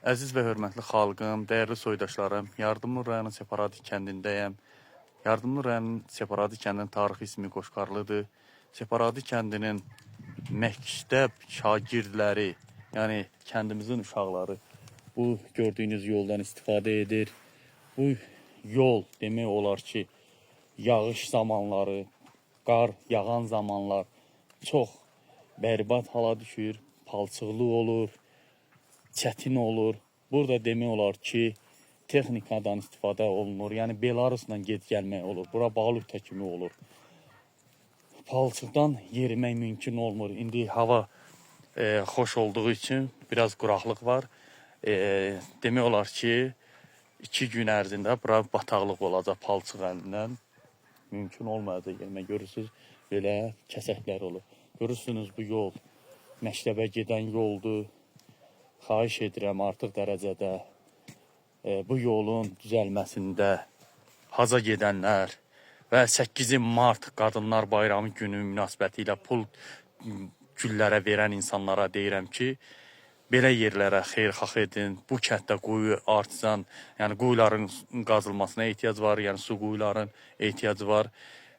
Əziz və hörmətli xalqım, dəyərli soydaşlarım, Yardımlı rayonun Separadi kəndindəyəm. Yardımlı rayonun Separadi kəndinin tarixi ismi Qoşqarlıdır. Separadi kəndinin məktəb şagirdləri, yəni kəndimizin uşaqları bu gördüyünüz yoldan istifadə edir. Bu yol demək olar ki, yağış zamanları, qar yağan zamanlar çox bərbad hala düşür, palçıqlı olur, çətin olur. Burada demək olar ki, texnikadan istifadə olunur. Yəni Belarusla get gəlmək olur. Bura Bağlütə kimi olur. Palçıqdan yerimək mümkün olmur. İndi hava xoş olduğu üçün biraz quraqlıq var. Demək olar ki, 2 gün ərzində bura bataqlıq olacaq palçıq əlindən. Mümkün olmayacaq yerimək. Görürsünüz, belə kəsəklər olur. Görürsünüz, bu yol məktəbə gedən yoldur. Xahiş edirəm artıq dərəcədə bu yolun düzəlməsində haza gedənlər və 8 mart Qadınlar Bayramı günü münasibəti ilə pul güllərə verən insanlara deyirəm ki, belə yerlərə xeyirxah edin. Bu kənddə quyu artsan, yəni quyuların qazılmasına ehtiyac var, yəni su quyuların ehtiyacı var.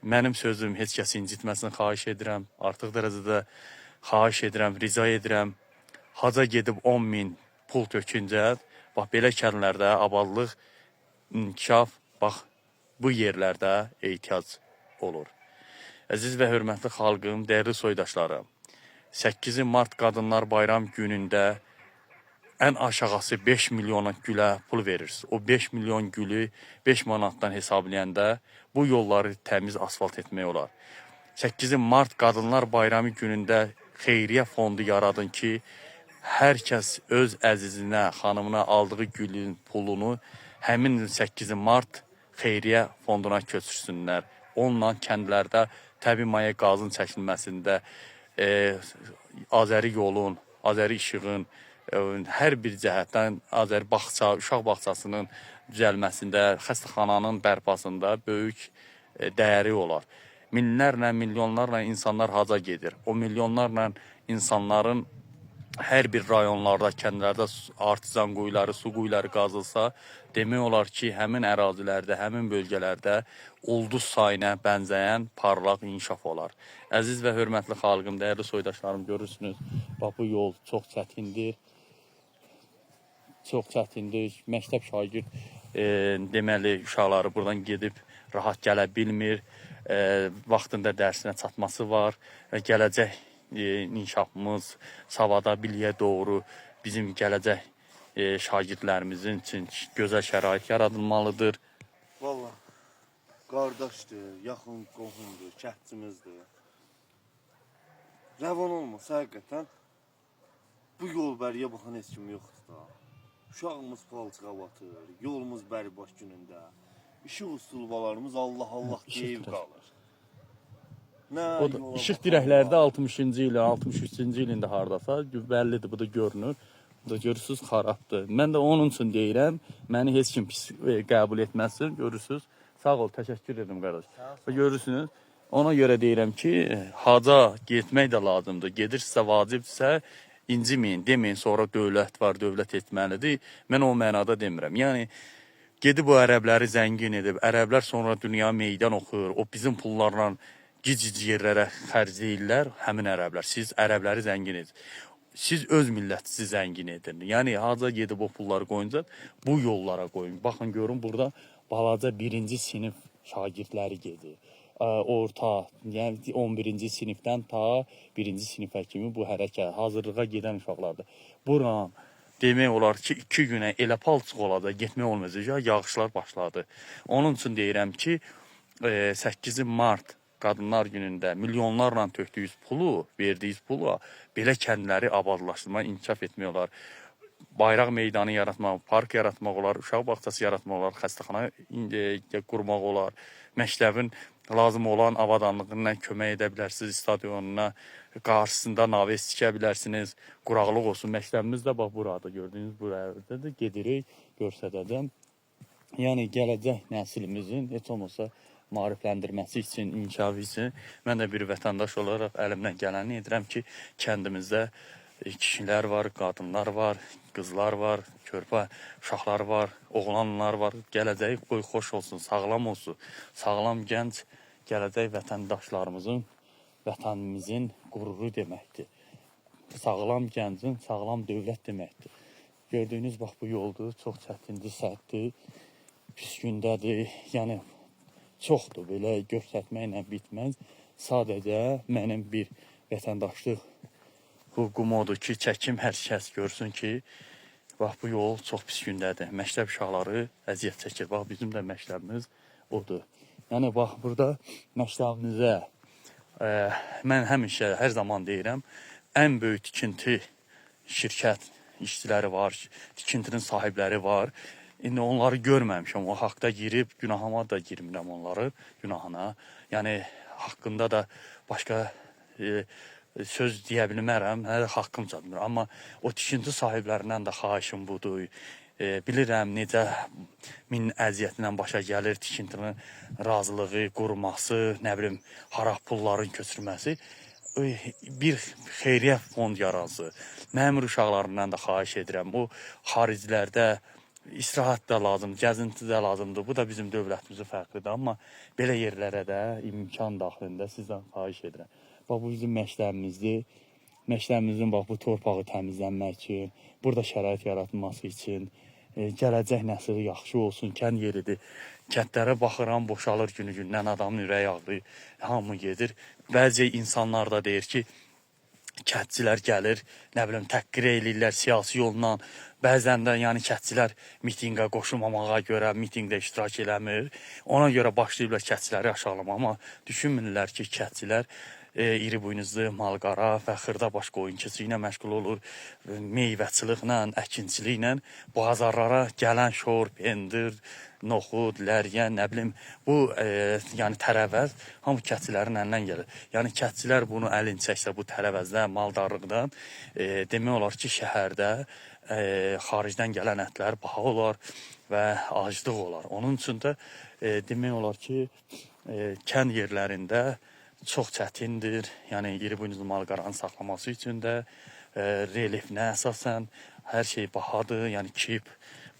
Mənim sözüm heç kəs incitməsin, xahiş edirəm. Artıq dərəcədə xahiş edirəm, rica edirəm. Haca gedib 10.000 pul töküncə, bax belə kəndlərdə abadlıq, inkişaf, bax bu yerlərdə ehtiyac olur. Əziz və hörmətli xalqım, dəyərli soydaşlarım, 8 mart Qadınlar Bayram günündə ən aşağısı 5 milyona gülə pul verirsiniz. O 5 milyon gülü 5 manatdan hesablayanda bu yolları təmiz asfalt etmək olar. 8 mart Qadınlar Bayramı günündə xeyriyyə fondu yaradın ki, hər kəs öz əzizinə, xanımına aldığı gülün pulunu həmin 8 mart xeyriyyə fonduna köçürsünlər. Onunla kəndlərdə təbii maye qazın çəkilməsində, Azəri yolun, Azəri işığın, hər bir cəhətdən Azəri bağça, uşaq bağçasının düzəlməsində, xəstəxananın bərpasında böyük dəyəri olar. Minlərlə, milyonlarla insanlar haca gedir. O milyonlarla insanların hər bir rayonlarda, kəndlərdə artizan quyuları, su quyuları qazılsa, demək olar ki, həmin ərazilərdə, həmin bölgələrdə ulduz sayına bənzəyən parlaq inkişaf olar. Əziz və hörmətli xalqım, dəyərli soydaşlarım, görürsünüz, bax bu yol çox çətindir. Çox çətindir. Məktəb şagird deməli uşaqları buradan gedib rahat gələ bilmir. Vaxtında dərsinə çatması var və gələcək inkişafımız, savada, biliyə doğru bizim gələcək şagirdlərimizin üçün gözəl şərait yaradılmalıdır. Vallahi qardaşdır, yaxın qohumdur, kəndçimizdir. Rəvan olmasa həqiqətən bu yol bəriyə baxan heç kim yoxdur da. Uşağımız palçığa batır, yolumuz bəribaş günündə. İşıq usulvalarımız Allah deyib qalır. O da işıq dirəklərdə 60-cı ilin, 63-cü ilində hardasa bəllidir, bu da görünür. Bu da görürsünüz xarabdır. Mən də onun üçün deyirəm, məni heç kim pis qəbul etməsin, görürsünüz. Sağ ol, təşəkkür edirəm qardaş. Görürsünüz. Ona görə deyirəm ki, haca getmək də lazımdır. Gedirsə, vacibdirsə, inciməyin, deməyin, sonra dövlət var, dövlət etməlidir. Mən o mənada demirəm. Yəni, gedib o ərəbləri zəngin edib, ərəblər sonra dünya meydan oxuyur, o bizim pullarla gic yerlərə xərcləyirlər, həmin ərəblər. Siz ərəbləri zəngin edin. Siz öz millətinizi zəngin edin. Yəni, haca gedib o pulları qoyunca bu yollara qoyun. Baxın, görün, burada balaca 1-ci sinif şagirdləri gedir. Orta, yəni 11-ci sinifdən ta 1-ci sinifə kimi bu hərəkət, hazırlığa gedən uşaqlardır. Buran demək olar ki, 2 günə elə palçıq olacaq, getmək olmayacaq, yağışlar başladı. Onun üçün deyirəm ki, 8 mart Qadınlar günündə milyonlarla tökdüyünüz pulu, verdiyiniz pulu, belə kəndləri abadlaşdırmaq, inkişaf etmək olar. Bayraq meydanı yaratmaq, park yaratmaq olar, uşaq bağçası yaratmaq olar, xəstəxana qurmaq olar, məktəbin lazım olan avadanlığına kömək edə bilərsiniz, stadionuna, qarşısında naves tikə bilərsiniz, quraqlıq olsun. Məktəbimiz də bax burada, gördüyünüz buradadır, gedirik, göstərəcəm. Yəni, gələcək nəslimizin heç olmasa maarifləndirməsi üçün, inkişafı üçün mən də bir vətəndaş olaraq əlimdən gələni edirəm ki, kəndimizdə kişilər var, qadınlar var, qızlar var, körpə uşaqlar var, oğlanlar var. Gələcəyi qoy xoş olsun, sağlam olsun. Sağlam gənc gələcək vətəndaşlarımızın, vətənimizin qüruru deməkdir. Sağlam gəncin sağlam dövlət deməkdir. Gördüyünüz bax bu yoldur, çox çətindir, sərtdir, pis gündədir. Yəni çoxdur, belə göstərməklə bitməz. Sadəcə mənim bir vətəndaşlıq hüququm odur ki, çəkim hər kəs görsün ki, bax bu yol çox pis gündədir. Məktəb uşaqları əziyyət çəkir. Bax bizim də məktəbimiz odur. Yəni bax burada məktəbimizə mən həmişə hər zaman deyirəm, ən böyük tikinti şirkət işçiləri var, tikintinin sahibləri var. İndi onları görməmişəm. O haqda girib günahıma da girmirəm onları günahına. Yəni haqqında da başqa söz deyə bilmərəm, hələ haqqım çatmır. Amma o tikinti sahiblərindən də xahişim budur. Bilirəm necə min əziyyətindən başa gəlir tikintinin razılığı, qurması, nə bilim, harap pulların köçürməsi. Bir xeyriyyə fond yaransın. Məmur uşaqlarından da xahiş edirəm. Bu xaricilərdə İstirahət də lazım, gəzinti də lazımdır. Bu da bizim dövlətimizin fərqidir. Amma belə yerlərə də imkan daxilində sizdən xahiş edirəm. Bax, bu bizim məktəbimizdir. Məktəbimizin bax, bu torpağı təmizlənmək üçün, burada şərait yaratılması üçün, gələcək nəsil yaxşı olsun, kənd yeridir. Kəndlərə baxıram, boşalır günü-gündən, adamın ürəyi ağrıyır, hamı gedir. Bəzi insanlar da deyir ki, kəndçilər gəlir, nə bilim, təhqir eləyirlər siyasi yolla. Bəzən də yəni kəndçilər mitinqə qoşulmamağa görə mitinqdə iştirak eləmir. Ona görə başlayıblar kəndçiləri aşağılamağa. Amma düşünmürlər ki, kəndçilər iri buynuzlu malqara və xırda baş qoyun keçisi ilə məşğul olur. Meyvəçiliklə, əkinçiliklə bazarlara gələn şor, pendir, noxud, ləriyən, nə bilim, bu yəni tərəvəz hamı kəndçilərin əlindən gəlir. Yəni kəndçilər bunu əlin çəksə bu tərəvəzdən, maldarlıqdan demək olar ki, şəhərdə xaricdən gələn ətlər baha olar və aclıq olar. Onun üçün də demək olar ki, kənd yerlərində çox çətindir. Yəni iri buynuzlu malqaranın saxlaması üçün də relyefinə əsasən hər şey bahadır. Yəni kip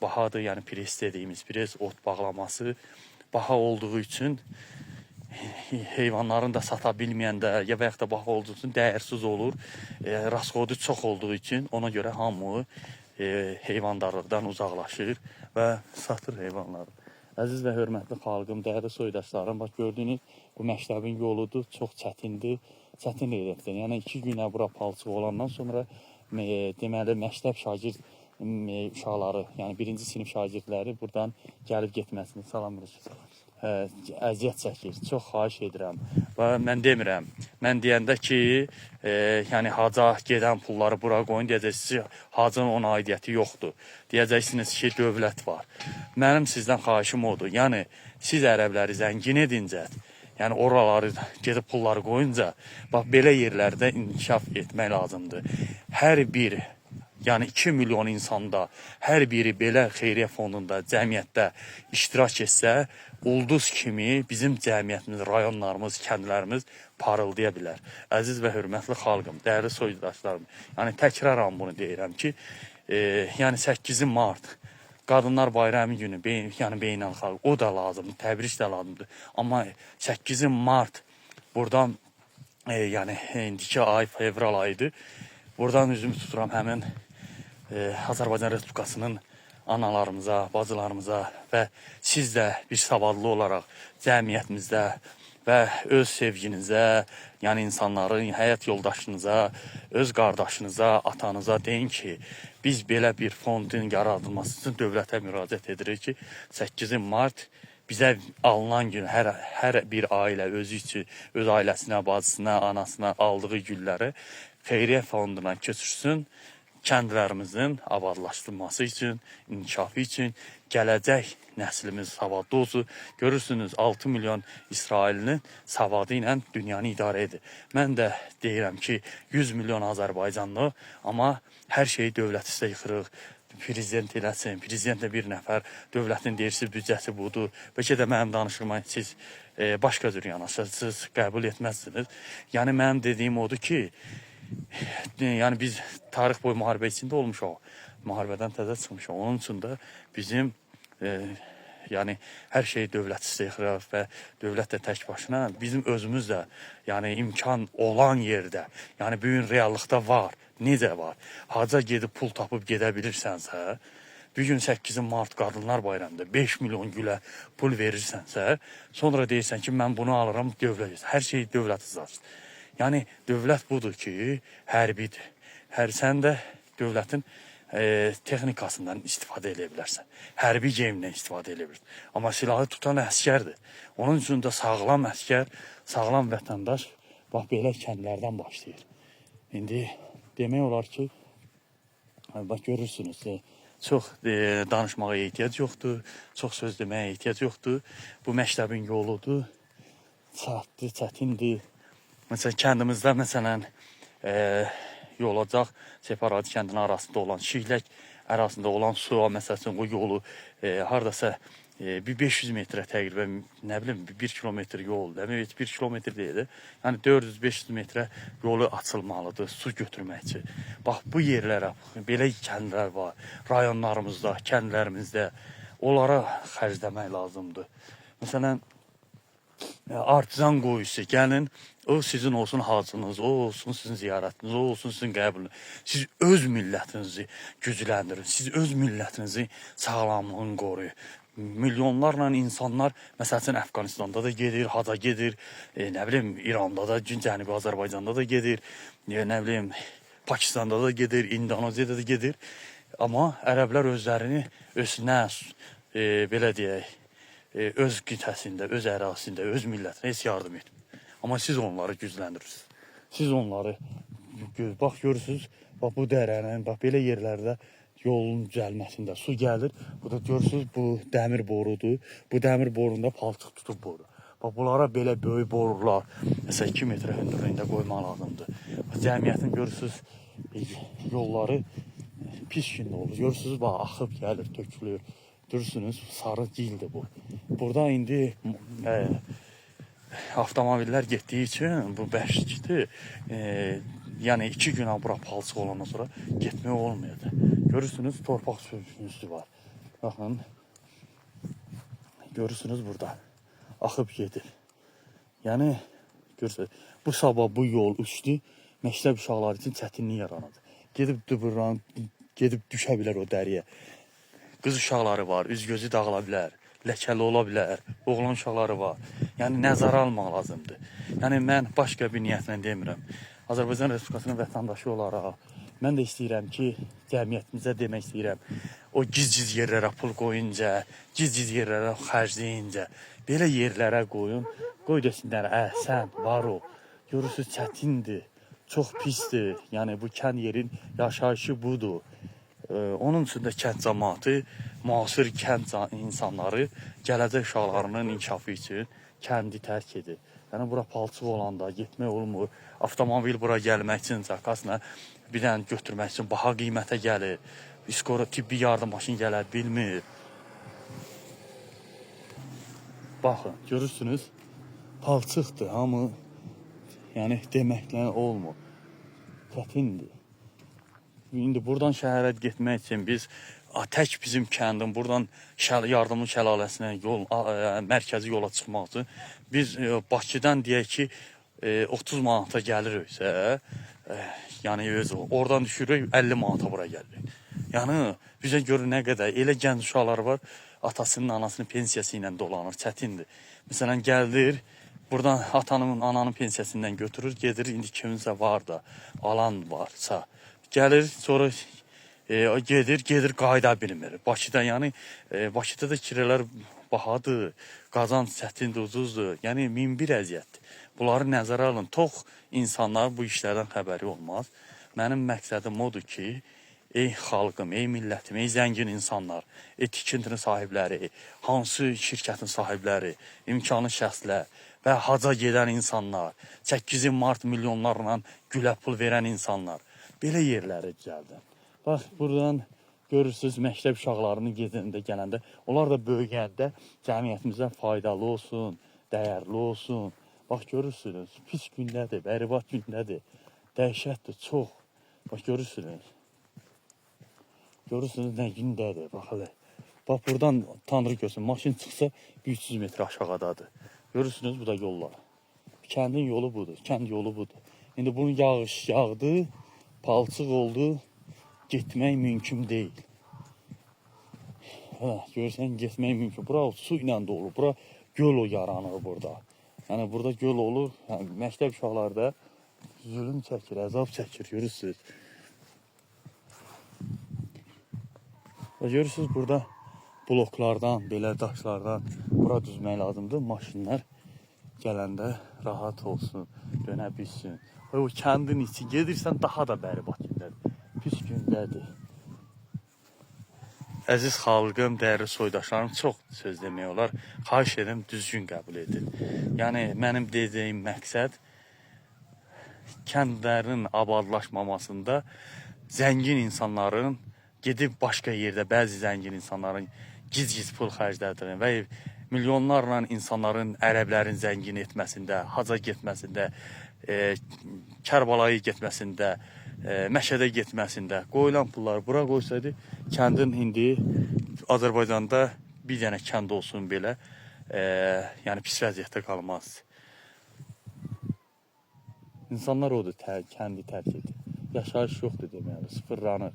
bahadır. Yəni pres dediyimiz pres, ot bağlaması baha olduğu üçün heyvanların da sata bilməyəndə ya və yaxud da baha olduğu üçün dəyərsiz olur. Rasxodu çox olduğu üçün ona görə hamı heyvandarlıqdan uzaqlaşır və satır heyvanları. Əziz və hörmətli xalqım, dəyərli soydaşlarım, bax gördüyünüz bu məktəbin yoludur, çox çətindir, çətin eləkdir. Yəni 2 günə bura palçıq olandan sonra deməli məktəb şagird uşaqları, yəni 1-ci sinif şagirdləri buradan gəlib getməsini əziyyət çəkir. Çox xahiş edirəm və mən demirəm. Mən deyəndə ki, yəni haca gedən pulları bura qoyun, deyəcəksiniz, hacının ona aidiyyəti yoxdur. Deyəcəksiniz ki, dövlət var. Mənim sizdən xahişim odur. Yəni, siz ərəbləri zəngin edincə, yəni oraları gedib pulları qoyunca, bax belə yerlərdə inkişaf etmək lazımdır. Hər bir, yəni 2 milyon insanda hər biri belə xeyriyyə fondunda, cəmiyyətdə iştirak etsə, ulduz kimi bizim cəmiyyətimiz, rayonlarımız, kəndlərimiz parıldaya bilər. Əziz və hörmətli xalqım, dəyərli soydaşlarım, yəni təkrarən bunu deyirəm ki, yəni 8 mart Qadınlar Bayramı günü, yəni beynəlxalq, o da lazımdır, təbrik də lazımdır. Amma 8 mart buradan, yəni indiki ay, fevral ayıdır, buradan üzümü tuturam həmin Azərbaycan Respublikasının analarımıza, bacılarımıza və siz də bir savadlı olaraq cəmiyyətimizdə və öz sevginizə, yəni insanların, həyat yoldaşınıza, öz qardaşınıza, atanıza deyin ki, biz belə bir fondun yaradılması üçün dövlətə müraciət edirik ki, 8 mart bizə alınan gün hər bir ailə özü üçün, öz ailəsinə, bacısına, anasına aldığı gülləri xeyriyyə fonduna köçürsün. Kəndlərimizin abadlaşdırılması üçün, inkişafı üçün, gələcək nəslimiz savadlı olsun. Görürsünüz, 6 milyon İsrailinin savadı ilə dünyanı idarə edir. Mən də deyirəm ki, 100 milyon Azərbaycanlı, amma hər şeyi dövlət üstə yıxırıq. Prezident eləsin, prezidentlə bir nəfər, dövlətin deyirsiz büdcəsi budur. Bəlkə də mənim danışığıma siz başqa cür yanaşırsınız, qəbul etməzsiniz. Yəni mənim dediyim odur ki, yəni biz tarix boyu müharibə içində olmuşuq. Müharibədən təzə çıxmışıq. Onun üçün də bizim yəni hər şey dövlət istəyir və dövlət də tək başına bizim özümüz də yəni imkan olan yerdə, yəni bu gün reallıqda var. Necə var? Haca gedib pul tapıb gedə bilirsənsə, bir gün 8 mart Qadınlar Bayramında 5 milyon gülə pul verirsənsə, sonra deyirsən ki, mən bunu alıram dövlət. Hər şey dövlət izaçdır. Yəni dövlət budur ki, hərbidir. Sən də dövlətin texnikasından istifadə edə bilərsən. Hərbi geyimdən istifadə edə bilirsən. Amma silahı tutan əskərdir. Onun üçün də sağlam əskər, sağlam vətəndaş bax belə kəndlərdən başlayır. İndi demək olar ki, bax görürsünüz, çox danışmağa ehtiyac yoxdur, çox söz deməyə ehtiyac yoxdur. Bu məktəbin yoludur, çətindir. Məsələn, kəndimizdə olacaq Separat kəndinin arasında olan Şihlək arasında olan suya məsələn o yolu hardasa bir 500 metrə təqribən, nə bilim, 1 kilometr yol, demək 1 kilometr deyil. Yəni 400-500 metrə yolu açılmalıdır su götürmək üçün. Bax bu yerlərə belə kəndlər var, rayonlarımızda, kəndlərimizdə onlara xərcləmək lazımdır. Məsələn, artizan qoyusu gəlin, o sizin olsun hacınız, o olsun sizin ziyarətiniz, o olsun sizin qəbulunuz. Siz öz millətinizi gücləndirin, siz öz millətinizi sağlamlığını qoruyun. Milyonlarla insanlar, məsələn, Əfqanistanda da gedir, haca gedir, nə bilim, İranda da, Cənubi Azərbaycanda da gedir, nə bilim, Pakistanda da gedir, İndoneziyada da gedir. Amma ərəblər özlərini belə deyək, öz qitəsində, öz ərazisində, öz millətinə heç yardım etmir. Amma siz onları gücləndirirsiniz. Siz onları, bax görürsünüz, bax bu dərənin, bax belə yerlərdə yolun düzəlməsində su gəlir. Bu da görürsünüz, bu dəmir borudur. Bu dəmir borunda palçıq tutub boru. Bax bunlara belə böyük borular, məsələn 2 metrə hündürlüyündə qoymaq lazımdır. Cəmiyyətin görürsünüz, yolları pis gündə olur. Görürsünüz, bax axıb gəlir, tökülür. Görürsünüz, sarı gildir bu. Burada indi avtomobillər getdiyi üçün bu bəşikdir. Yəni 2 gün bura palçıq olandan sonra getmək olmayacaq. Görürsünüz, torpaq sürüşünüzü var. Baxın, görürsünüz burada. Axıb gedir. Yəni, görürsünüz, bu sabah bu yol üstü məktəb uşaqları üçün çətinlik yaranır. Gedib düşə bilər o dəriyə. Qız uşaqları var, üz-gözü dağıla bilər, ləkəli ola bilər, oğlan uşaqları var. Yəni, nəzərə almaq lazımdır. Yəni, mən başqa bir niyyətlə demirəm. Azərbaycan Respublikasının vətəndaşı olaraq, mən də istəyirəm ki, cəmiyyətimizə demək istəyirəm, o giz-giz yerlərə pul qoyunca, giz-giz yerlərə xərcləyincə, belə yerlərə qoyun, qoy desinlər, sən, var o, görürsünüz, çətindir, çox pisdir, yəni bu kənd yerin yaşayışı budur. Onun üçün də kənd cəmaatı, müasir kənd insanları gələcək uşaqlarının inkişafı üçün kəndi tərk edir. Yəni, bura palçıq olanda getmək olmur. Avtomobil bura gəlmək üçün zakasına bir dənə götürmək üçün baha qiymətə gəlir. İskora tibbi yardım maşın gələ bilmir. Baxın, görürsünüz, palçıqdır, hamı yəni deməklə olmur. Çətindir. İndi buradan şəhərə getmək üçün biz tək bizim kəndin buradan yardımlı şəlaləsinə mərkəzi yola çıxmaq üçün biz Bakıdan deyək ki 30 manata gəliriksə, yəni oradan düşürük 50 manata bura gəlirik. Yəni bizə görə nə qədər elə gənc uşaqlar var, atasının, anasının pensiyası ilə dolanır, çətindir. Məsələn gəlir, buradan atanın, ananın pensiyasından götürür, gedir, indi kiminsə var da, alan varsa, gəlir, sonra gedir, qayıda bilmir. Bakıda, yəni, Bakıda da kirələr bahadır, qazanc çətindir, ucuzdur. Yəni, min bir əziyyətdir. Bunları nəzərə alın. Çox insanlar bu işlərdən xəbəri olmaz. Mənim məqsədim odur ki, ey xalqım, ey millətim, ey zəngin insanlar, ey tikintinin sahibləri, hansı şirkətin sahibləri, imkanlı şəxslər və haca gedən insanlar, 8 mart milyonlarla gülə pul verən insanlar, belə yerləri düzəldir. Bax, buradan görürsünüz, məktəb uşaqlarının gələndə, onlar da böyüyəndə cəmiyyətimizə faydalı olsun, dəyərli olsun. Bax, görürsünüz, pis gündədir, bəribat gündədir. dəhşətdir, çox. Bax görürsünüz. Görürsünüz nə gündədir, bax hələ. Bax buradan Tanrı görsün, maşın çıxsa 300 metr aşağıdadır. Görürsünüz bu da yollar. Kəndin yolu budur, kənd yolu budur. İndi bunun yağış yağdı, palçıq oldu, getmək mümkün deyil. Hə, görürsən getmək mümkün. Bura su ilə dolu, bura göl yaranır burada. Yəni burada göl olur, yəni, məktəb uşaqları da zulüm çəkir, əzab çəkir, görürsünüz. Və görürsünüz burada bloklardan, belə daşlardan bura düzmək lazımdır. Maşınlar gələndə rahat olsun, dönə bilsin. Və o kəndin içi gedirsən daha da bəribat gündədir. Pis gündədir. Əziz xalqım, dəyərli soydaşlarım, çox söz demək olar. Xahiş edirəm, düzgün qəbul edin. Yəni, mənim dediyim məqsəd kəndlərin abadlaşmamasında zəngin insanların gedib başqa yerdə, bəzi zəngin insanların giz-giz pul xərclədir və milyonlarla insanların, ərəblərin zəngin etməsində, haca getməsində, Kərbalaya getməsində, Məşədə getməsində qoyulan pulları bura qoysaydı, kəndin indi Azərbaycanda bir dənə kənd olsun belə, yəni pis vəziyyətdə qalmaz. İnsanlar odur, kəndi tərk edir. Yaşayış yoxdur deməli, sıfırlanır.